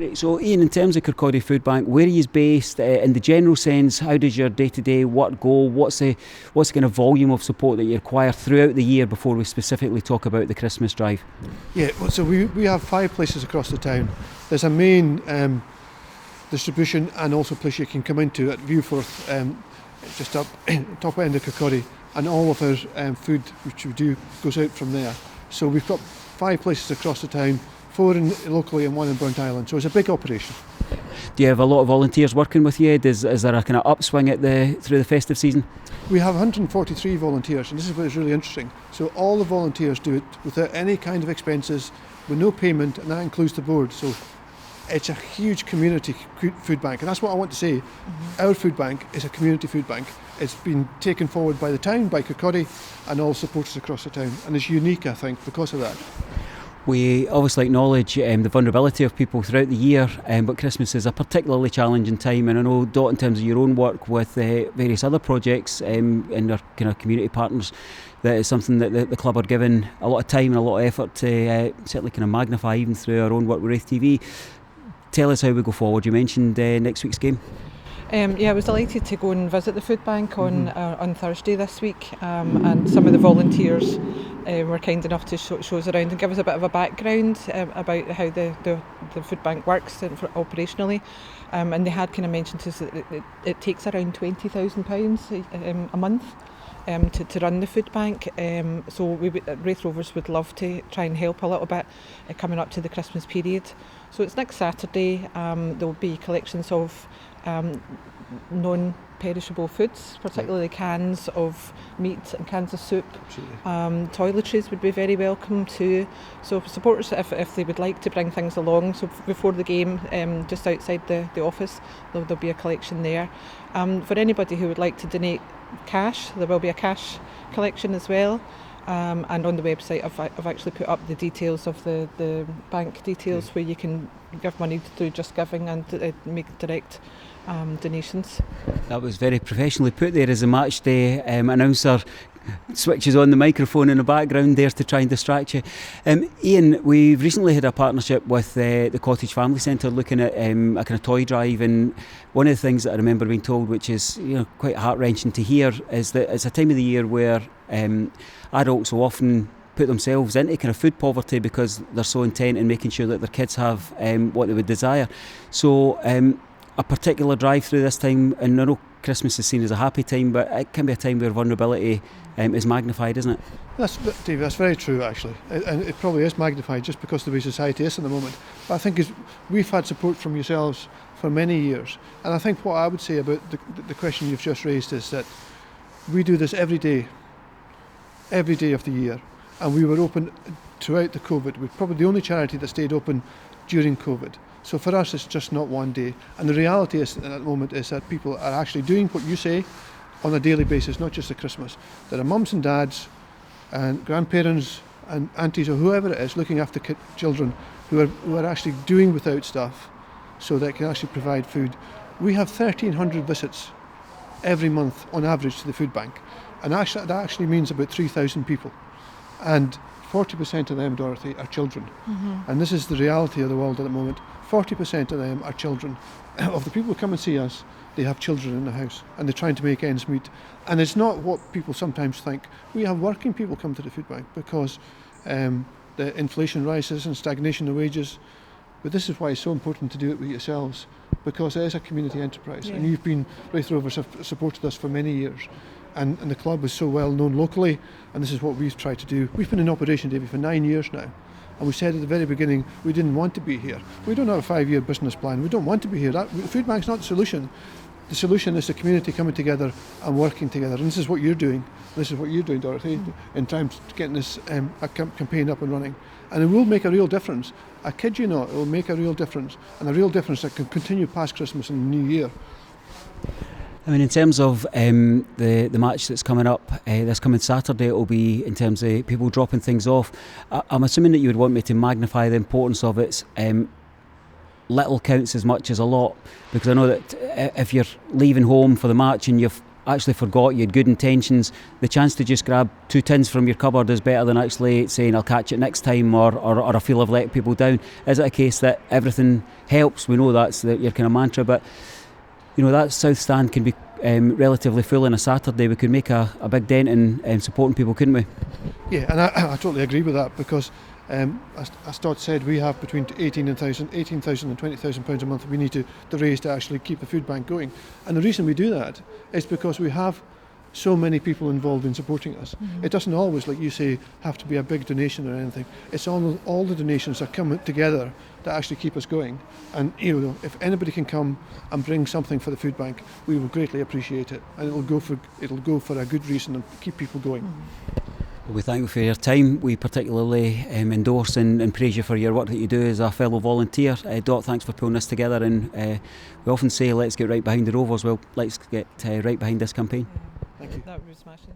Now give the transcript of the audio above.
Great. So Ian, in terms of Kirkcaldy Foodbank, where are you based? In the general sense, how does your day-to-day work go? What's the kind of volume of support that you require throughout the year before we specifically talk about the Christmas drive? Yeah, well, so we have 5 places across the town. There's a main distribution and also a place you can come into at Viewforth, just up top end of Kirkcaldy, and all of our food, which we do, goes out from there. So we've got 5 places across the town, 4 locally and 1 in Burnt Island. So it's a big operation. Do you have a lot of volunteers working with you? Is there a kind of upswing through the festive season? We have 143 volunteers, and this is what is really interesting. So all the volunteers do it without any kind of expenses, with no payment, and that includes the board. So it's a huge community food bank, and that's what I want to say. Our food bank is a community food bank. It's been taken forward by the town, by Kirkcaldy, and all supporters across the town, and it's unique, I think, because of that. We obviously acknowledge the vulnerability of people throughout the year, but Christmas is a particularly challenging time, and I know, Dot, in terms of your own work with various other projects and our kind of community partners, that is something that the club are given a lot of time and a lot of effort to certainly kind of magnify, even through our own work with Raith TV. Tell us how we go forward. You mentioned next week's game. I was delighted to go and visit the food bank on Thursday this week, and some of the volunteers were kind enough to show us around and give us a bit of a background about how the food bank works operationally, and they had kind of mentioned to us that it takes around £20,000 a month to run the food bank, so Raith Rovers would love to try and help a little bit coming up to the Christmas period. So it's next Saturday. There will be collections of non-perishable foods, particularly cans of meat and cans of soup. Toiletries would be very welcome too. So for supporters, if they would like to bring things along, so before the game, just outside the office, there'll be a collection there. For anybody who would like to donate cash, there will be a cash collection as well. And on the website I've actually put up the details of the bank details where you can give money through Just Giving and make direct donations. That was very professionally put there as a match day announcer switches on the microphone in the background there to try and distract you. Ian, we've recently had a partnership with the Cottage Family Centre looking at a kind of toy drive, and one of the things that I remember being told, which is quite heart-wrenching to hear, is that it's a time of the year where adults will often put themselves into kind of food poverty because they're so intent in making sure that their kids have what they would desire. So a particular drive through this time, and I know Christmas is seen as a happy time, but it can be a time where vulnerability is magnified, isn't it? David, that's very true actually, and it probably is magnified just because of the way society is at the moment. But I think we've had support from yourselves for many years, and I think what I would say about the question you've just raised is that we do this every day of the year, and we were open throughout the COVID. We're probably the only charity that stayed open during COVID. So for us, it's just not one day. And the reality is, at the moment, is that people are actually doing what you say on a daily basis, not just at Christmas. There are mums and dads and grandparents and aunties or whoever it is looking after children who are actually doing without stuff so they can actually provide food. We have 1,300 visits every month on average to the food bank. And that actually means about 3,000 people. And 40% of them, Dorothy, are children. And this is the reality of the world at the moment. 40% of them are children. Of the people who come and see us, they have children in the house and they're trying to make ends meet. And it's not what people sometimes think. We have working people come to the food bank because the inflation rises and stagnation of wages. But this is why it's so important to do it with yourselves, because it is a community enterprise. And Raith Rovers have supported us for many years. And the club is so well known locally, and this is what we've tried to do. We've been in operation, David, for 9 years now. And we said at the very beginning, we didn't want to be here. We don't have a 5-year business plan. We don't want to be here. The food bank's not the solution. The solution is the community coming together and working together. And this is what you're doing. This is what you're doing, Dorothy, in terms of getting this campaign up and running. And it will make a real difference. I kid you not, it will make a real difference. And a real difference that can continue past Christmas and the New Year. I mean, in terms of the match that's coming up this coming Saturday, it will be in terms of people dropping things off. I'm assuming that you would want me to magnify the importance of it. Little counts as much as a lot, because I know that if you're leaving home for the match and you've actually forgot you had good intentions, the chance to just grab 2 tins from your cupboard is better than actually saying I'll catch it next time, or I feel I've let people down. Is it a case that everything helps? We know that's your kind of mantra, but that south stand can be relatively full on a Saturday. We could make a big dent in supporting people, couldn't we? Yeah, and I totally agree with that, because as Todd said, we have between 18,000 and 20,000 pounds a month we need to raise to actually keep the food bank going. And the reason we do that is because we have so many people involved in supporting us. It doesn't always, like you say, have to be a big donation or anything. It's all the donations that come together that actually keep us going. And if anybody can come and bring something for the food bank, we will greatly appreciate it, and it'll go for a good reason and keep people going. We thank you for your time. We particularly endorse and praise you for your work that you do as a fellow volunteer. Dot, thanks for pulling this together, and we often say let's get right behind the Rovers. Well, let's get right behind this campaign. Thank you. That would be smashing.